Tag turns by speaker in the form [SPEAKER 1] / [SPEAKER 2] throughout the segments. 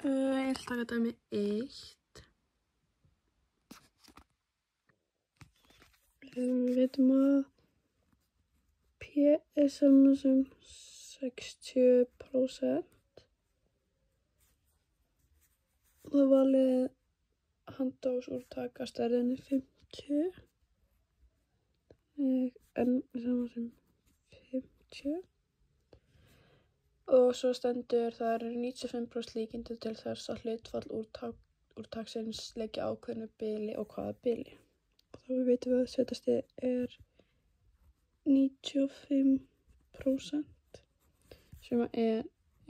[SPEAKER 1] Ég ætla að taka dæmi 1. Við veitum að P er saman sem 60%. Það valið handásúrtak að stærðinni 50. N er saman sem 50. Og svo stendur það eru 95% líkindi til þess að hlutfall úrtaksins leggja ákveðnu bili og hvaða bili. Og þá vitum við að svetastig er 95% sem er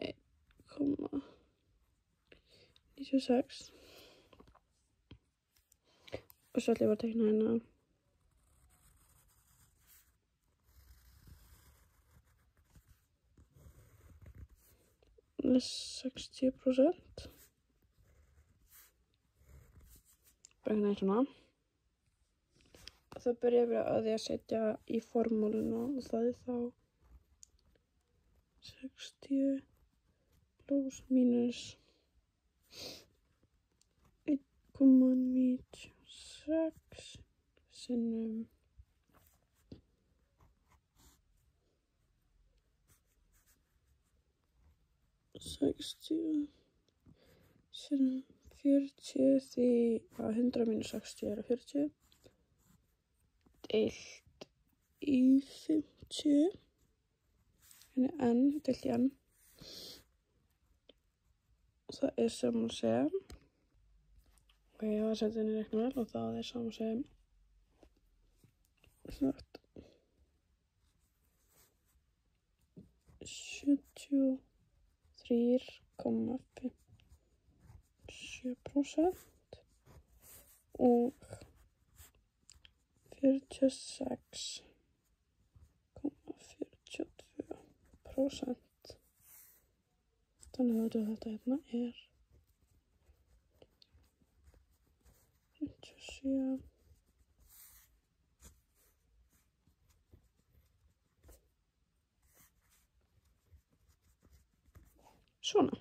[SPEAKER 1] 1,96. Og svo ætlum ég að teikna hérna. Það er 60%. Bara einhvern veginn svona. Og þá byrjum við að því að setja í formúluna og það er þá 60 pluss mínus 1,96 sinnum 60 sinnum 40 því að 100 mínus 60 er 40. Deilt í 50. Hérna er n, deilt í n. Það er saman sem. Og ég var að setja inn í reiknivél og það er saman sem. 73,57% og 46,42%. Þannig að þetta hérna er 57. Svona.